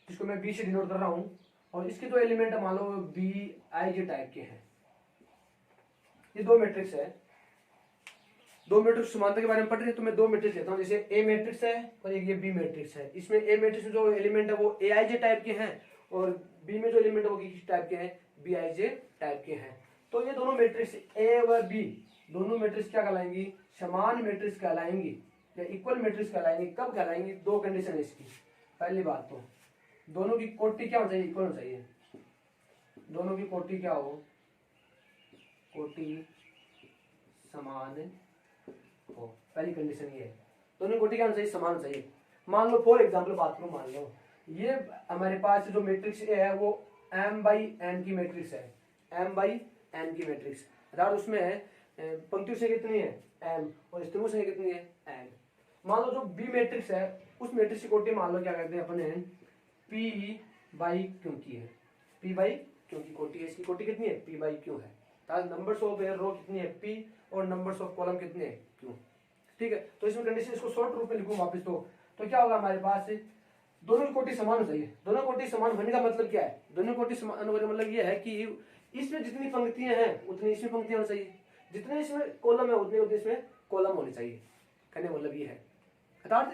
जिसको मैं बी से डिनोट कर रहा हूँ, और इसके दो एलिमेंट है मान लो बी आई जे टाइप के हैं। ये दो मैट्रिक्स है, दो मैट्रिक्स समानता के बारे में पढ़ रहे हैं, तो मैं दो मैट्रिक्स लेता हूँ, जैसे ए मैट्रिक्स है और एक ये बी मैट्रिक्स है। इसमें ए मैट्रिक्स में जो एलिमेंट है वो ए आई जे टाइप के हैं, और बी में जो एलिमेंट है वो किस टाइप के हैं, बी आई जे टाइप के हैं। तो ये दोनों मैट्रिक्स ए व बी, दोनों मैट्रिक्स क्या कहलाएंगी, समान मैट्रिक्स कहलाएंगी या इक्वल मैट्रिक्स कहलाएंगी। कब कहलाएंगी, दो कंडीशन है इसकी। पहली बात तो दोनों की कोटि क्या होनी चाहिए, इक्वल होनी चाहिए। दोनों की कोटि क्या हो, कोटि समान हो, पहली कंडीशन ये है। दोनों की कोटि क्या होनी चाहिए, समान होनी चाहिए। मान लो फॉर एग्जांपल बात करूं, मान लो ये हमारे पास जो मैट्रिक्स ए है वो m बाई n की मैट्रिक्स है, m बाई n की मैट्रिक्स, अर्थात उसमें पंक्तियों से कितनी है m और स्तंभों से कितनी है n। मान लो जो बी मैट्रिक्स है उस मैट्रिक्स की कोटि मान लो क्या कहते हैं अपने p बाई क्यू की है, p बाई क्यू की कोटि है। इसकी कोटि कितनी है, p बाई क्यू है। नंबर्स ऑफ रो कितनी है p और नंबर्स ऑफ कॉलम कितने हैं q, ठीक है। तो इसमें कंडीशन, इसको शॉर्ट रूप में लिखूं वापस, तो क्या होगा हमारे पास, दोनों की कोटि समान हो चाहिए। दोनों कोटि समान होने का मतलब क्या है, दोनों कोटि समान होने का मतलब ये है कि इसमें जितनी पंक्तियां हैं उतनी इसमें पंक्तियां होनी चाहिए, जितने इसमें कॉलम है उतने इसमें कॉलम होने चाहिए। कहने का मतलब ये है, अर्थात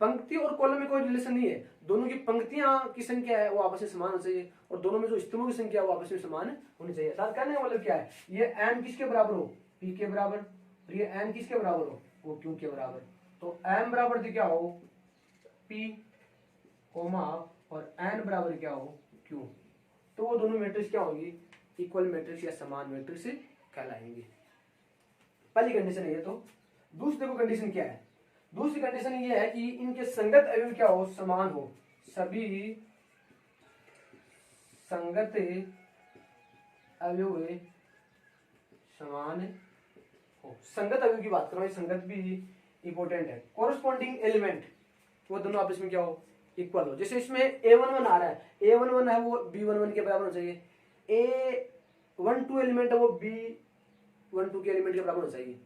पंक्ति और कॉलम में कोई रिलेशन नहीं है, दोनों की पंक्तियां की संख्या है वो आपस में समान होनी चाहिए, और दोनों में जो स्तंभों की संख्या है वो आपस में समान होनी चाहिए। अर्थात कहने का मतलब क्या है, ये m किसके बराबर हो, p के बराबर, और ये n किसके बराबर हो, वो q के बराबर। तो m बराबर तो क्या हो p कोमा और n बराबर क्या हो q, तो वो दोनों मैट्रिक्स क्या होंगी, इक्वल मैट्रिक्स या समान मैट्रिक्स कहलाएंगे। पहली कंडीशन है ये। तो दूसरी देखो कंडीशन क्या है, दूसरी कंडीशन ये है कि इनके संगत अवयव क्या हो, समान हो, सभी संगत अवयव समान हो। संगत अवयव की बात करो, संगत भी इंपॉर्टेंट है। कोरस्पॉन्डिंग एलिमेंट वो दोनों आपस में क्या हो, इक्वल हो। जैसे इसमें a11 आ रहा है, a11 है वो b11 के बराबर होना चाहिए, a12 एलिमेंट है वो b12 के एलिमेंट के बराबर होना चाहिए,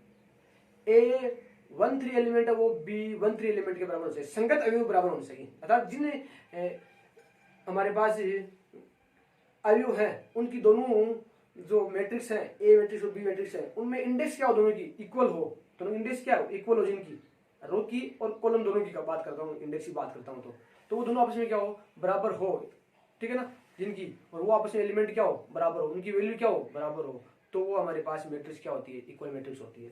a13 एलिमेंट है वो b13 एलिमेंट के बराबर होना चाहिए। संगत अवयव बराबर होना चाहिए, अर्थात जिन हमारे पास अवयव है उनकी दोनों जो मैट्रिक्स है, ए मैट्रिक्स और बी मैट्रिक्स है, उनमें इंडेक्स क्या हो, दोनों की इक्वल हो। दोनों इंडेक्स क्या हो, इक्वल हो, जिनकी रो की और कॉलम दोनों की बात करता हूँ, इंडेक्स की बात करता हूँ, तो वो दोनों आपस में क्या हो, बराबर हो, ठीक है ना, जिनकी, और वो आपस में एलिमेंट क्या हो, बराबर हो, उनकी वैल्यू क्या हो, बराबर हो, तो वो हमारे पास मैट्रिक्स क्या होती है, इक्वल मैट्रिक्स होती है।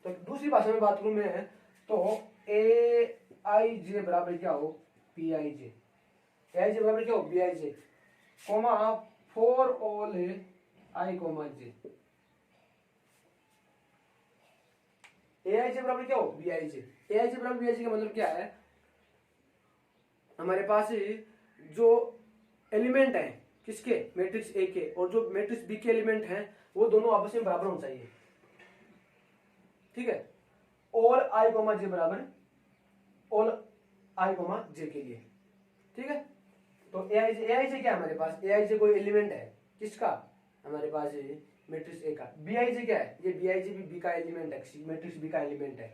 तो दूसरी भाषा में बात करूं मैं, तो ए आई जे बराबर क्या हो, P I J, A I J बराबर क्या हो, B I J, comma for all I comma J, A I J बराबर क्या हो, B I J. A I J बराबर बी आई जे का मतलब क्या है, हमारे पास जो एलिमेंट है किसके, मैट्रिक्स ए के, और जो मैट्रिक्स बी के एलिमेंट हैं वो दोनों आपस में बराबर होना चाहिए, ठीक है। ऑल आई कोमा जे बराबर ऑल आई कोमा जे के लिए, ठीक है। तो ए आई जे क्या है हमारे पास, ए आई जे कोई एलिमेंट है किसका, हमारे पास मैट्रिक्स ए का। बी आई जे क्या है, ये बी आई जे भी बी का एलिमेंट है, मैट्रिक्स बी का एलिमेंट है,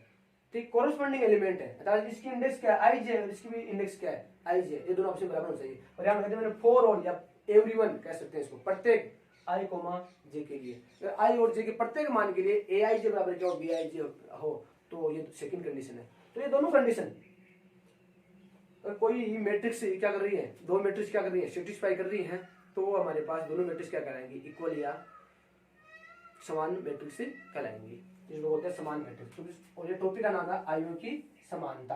ठीक, कोरस्पॉन्डिंग एलिमेंट है, अर्थात इसकी इंडेक्स क्या है, आई जे, और इसकी भी इंडेक्स क्या है, आई जे, ये दोनों आपस में बराबर होना चाहिए। और यहाँ कहते हैं मैंने फॉर ऑल या एवरीवन कह सकते हैं इसको, प्रत्येक आई कोमा जे के लिए, तो आई और जे के प्रत्येक मान के लिए ए आई जे बराबर क्या हो, बी आई जे हो, तो ये सेकंड कंडीशन है। तो ये दोनों कंडीशन, कोई मैट्रिक्स क्या कर रही है, दो मैट्रिक्स क्या कर रही है, सेटिस्फाई कर रही है, तो वो हमारे पास दोनों मैट्रिक्स क्या कराएंगे, इक्वल या समान मैट्रिक्स कहलाएंगे, जिसको बोलते हैं समान मैट्रिक्स। और ये टॉपिक का नाम था आयु की समानता।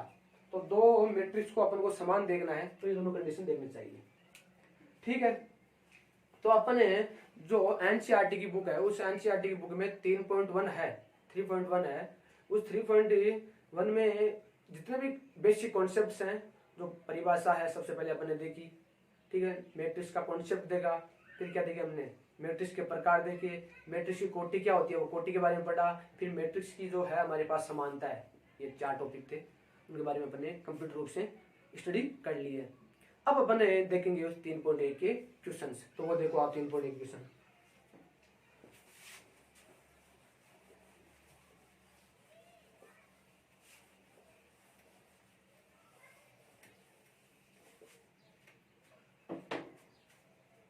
तो दो मैट्रिक्स को अपन को समान देखना है तो ये दोनों कंडीशन देखनी चाहिए, ठीक है। तो अपन जो एनसीईआरटी की बुक है, उस एनसीईआरटी की बुक में 3.1 है, 3.1 है, उस 3.1 में जितने भी बेसिक कॉन्सेप्ट्स हैं, जो परिभाषा है सबसे पहले अपन ने देखी, ठीक है, मैट्रिक्स का कॉन्सेप्ट देखा, फिर क्या देखे हमने, मैट्रिक्स के प्रकार देखे, मैट्रिक्स की कोटि क्या होती है वो कोटि के बारे में पढ़ा, फिर मैट्रिक्स की जो है हमारे पास समानता है, ये 4 टॉपिक थे, उनके बारे में अपन ने कंप्लीट रूप से स्टडी कर ली है। अब अपन देखेंगे उस 3.1 के क्वेश्चन। तो वो देखो आप 3.1 क्वेश्चन।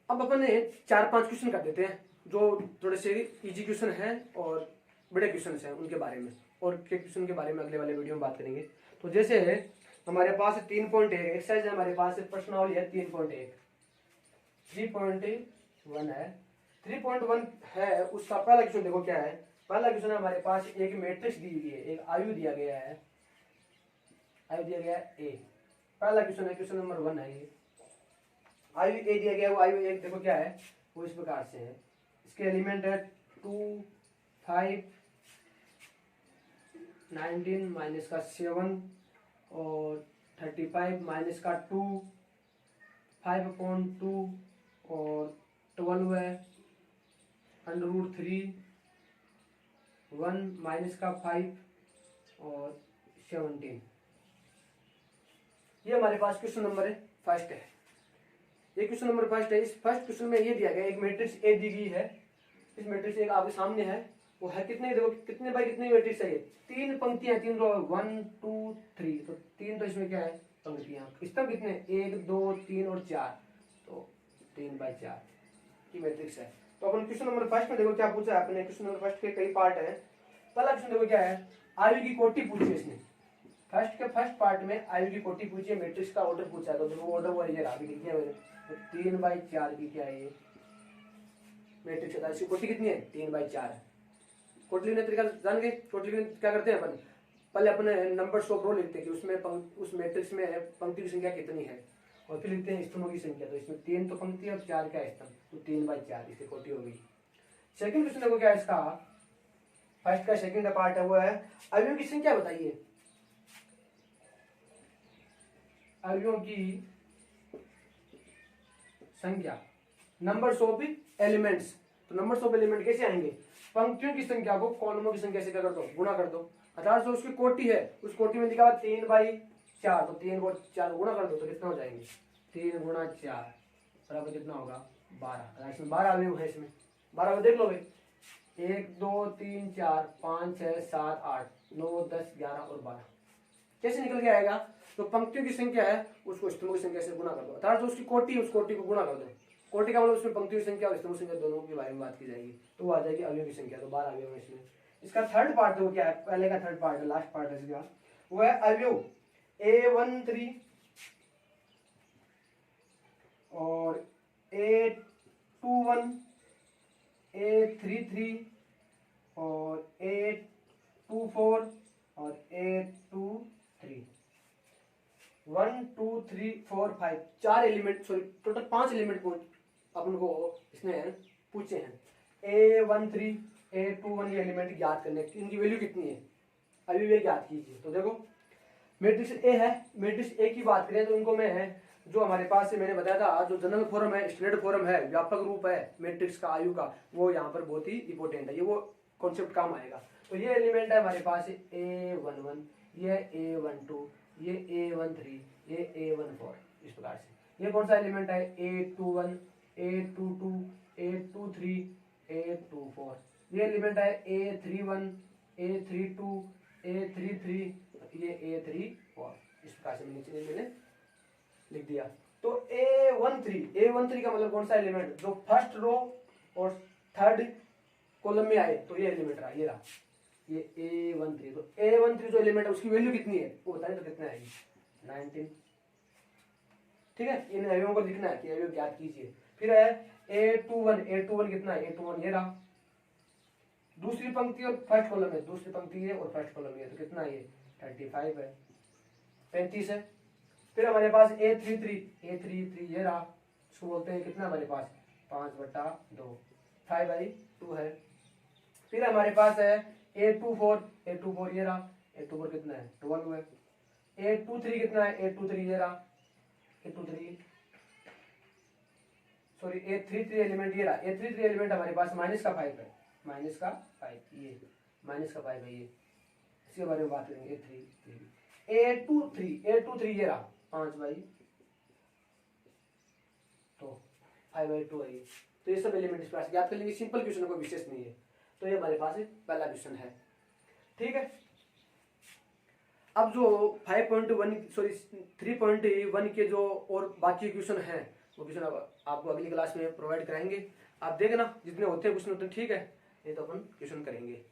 अब अपन 4-5 क्वेश्चन कर देते हैं जो थोड़े से इजी क्वेश्चन हैं और बड़े क्वेश्चन हैं उनके बारे में, और के क्वेश्चन के बारे में अगले वाले वीडियो में बात करेंगे। तो जैसे हमारे पास 3.1 एक्सरसाइज है, हमारे पास प्रश्नावली है 3.1, 3.1 है, 3.1 है। उसका पहला क्वेश्चन देखो क्या है। पहला क्वेश्चन हमारे पास एक मैट्रिक्स दी हुई है, एक आयु दिया गया है, आयु दिया गया है ए। पहला क्वेश्चन है, क्वेश्चन नंबर 1 है ये। आयु ए दिया गया है, वो आयु एक देखो क्या है, वो इस प्रकार से है। इसके एलिमेंट है 2, 5, 19 माइनस का 7 और 35 माइनस का 2, 5/2 और 12 है, √3, 1 माइनस का 5 और 17। ये हमारे पास क्वेश्चन नंबर फर्स्ट है। ये क्वेश्चन नंबर फर्स्ट है। इस फर्स्ट क्वेश्चन में ये दिया गया एक मैट्रिक्स ए दी गई है। इस मैट्रिक्स एक आपके सामने है, वो है कितने, देखो कितने बाई कितनी मैट्रिक्स है ये, 3 पंक्तियां, 3 रो, 1 2 3, तो 3 तो इसमें क्या है पंक्तियां। स्तंभ कितने, 1 2 3 और 4, तो 3/4 की मैट्रिक्स है। तो अपन क्वेश्चन नंबर फर्स्ट में देखो क्या पूछा है आपने। क्वेश्चन नंबर फर्स्ट के कई पार्ट है। पहला क्वेश्चन देखो क्या है, आयु की कोटि पूछी है इसने। फर्स्ट के फर्स्ट पार्ट में आयु की कोटि पूछी है, मैट्रिक्स का ऑर्डर पूछा है। तो देखो ऑर्डर वो ये रहा, अभी लिख दिया मैंने। तो 3/4 की क्या है ये मैट्रिक्स है। इसकी कोटि कितनी है, 3/4 है। कोटि लिखने तरीका जान गए। कोटि लिखने क्या करते हैं अपन, पहले अपने नंबर्स ऑफ रो लिखते हैं कि उसमें उस मैट्रिक्स में पंक्ति की संख्या कितनी है, और फिर लिखते हैं स्तंभों की संख्या। तो इसमें 3 तो पंक्ति और 4 का स्तंभ, तो 3/4 इसकी कोटि हो गई। सेकंड क्वेश्चन देखो क्या है इसका। फर्स्ट का सेकंड पार्ट है, वो है अवयवों की संख्या बताइए। अवयवों की संख्या, नंबर्स ऑफ एलिमेंट्स। तो नंबर्स ऑफ एलिमेंट कैसे आएंगे, पंक्तियों की संख्या को कॉलमों की संख्या से क्या कर दो, गुणा कर दो। अर्थात जो उसकी कोटि है, उस कोटि में लिखा हुआ 3/4, तो 3 को 4 गुणा कर दो तो कितना हो जाएंगे, 3 × 4 बराबर कितना होगा 12। इसमें 12 अवयव है, इसमें 12 को देख लो भाई, 1 2 3 4 5 6 7 8 9 10 11 और 12 कैसे निकल के आएगा। तो पंक्तियों की संख्या है उसको स्तंभों की संख्या से गुणा कर दो। अर्थात जो उसकी कोटि है उस कोटि को गुणा कर दो। कोटि का मतलब उसमें पंक्तियों की संख्या और स्तंभों की संख्या दोनों के बारे में बात की जाएगी, तो वो आ जाएगी अवयवों की संख्या। तो 12 अवयव है इसमें। इसका थर्ड पार्ट वो क्या है, पहले का थर्ड पार्ट है, लास्ट पार्ट है इसका, वो है अवयव A13 और A21, A33 और A24 और A23, 1 2 3 4 5 4 element, sorry total 5 element अपन को इसने पूछे हैं। A13 A21 ये एलिमेंट ज्ञात करने, इनकी वैल्यू कितनी है अभी वे ज्ञात कीजिए। तो देखो मैट्रिक्स ए है, मैट्रिक्स ए की बात करें तो इनको मैं है जो हमारे पास से मैंने बताया था, जो जनरल फॉर्म है, स्टैंडर्ड फॉर्म है, व्यापक रूप है मैट्रिक्स का आयु का, वो यहाँ पर बहुत ही इंपॉर्टेंट है, ये वो कॉन्सेप्ट काम आएगा। तो ये एलिमेंट है हमारे पास A11, ये A12, ये A13, ये A14, इस प्रकार से। ये कौन सा एलिमेंट है, A21, A22, A23, A24। ये एलिमेंट है A31, A32, A33, ये A34, इस प्रकार से मैंने लिख दिया। तो A13 का मतलब कौन सा एलिमेंट, जो फर्स्ट रो और थर्ड कॉलम में आए, तो ये एलिमेंट रहा, ये रहा, ये A13। तो A13 जो एलिमेंट है उसकी वैल्यू कितनी है वो बताएं, तो कितना आएगी 19। ठीक है, इन अवयवों को लिखना है कि अवयव ज्ञात कीजिए। फिर है A21 कितना है, A21 ये रहा, दूसरी पंक्ति और फर्स्ट कॉलम है, दूसरी पंक्ति है और फर्स्ट कॉलम है, तो कितना है ये 35 है, 35 है। फिर हमारे पास A33 ये रहा, इसको बोलते हैं कितना हमारे पास 5/2, 5/2 है। फिर हमारे पास है A24 ये रहा, A24 कितना है 12 है। A23 कितना है, A23 ये रहा, A23 सॉरी A33 एलिमेंट ये रहा, A33 एलिमेंट हमारे पास -5 है, -5 ये -5 है, ये इसके बारे में बात करेंगे। A23 ये रहा 5/2 5/2 आएगी। तो ये सब एलिमेंट इस पास याद कर लेंगे, सिंपल क्वेश्चन है, कोई विशेष नहीं है। तो ये हमारे पास पहला क्वेश्चन है। ठीक है, अब जो 3.1 के जो और बाकी क्वेश्चन हैं वो क्वेश्चन अब आपको अगली क्लास में प्रोवाइड कराएंगे। आप देखना जितने होते हैं क्वेश्चन उतने ठीक है, नहीं तो अपन क्वेश्चन करेंगे।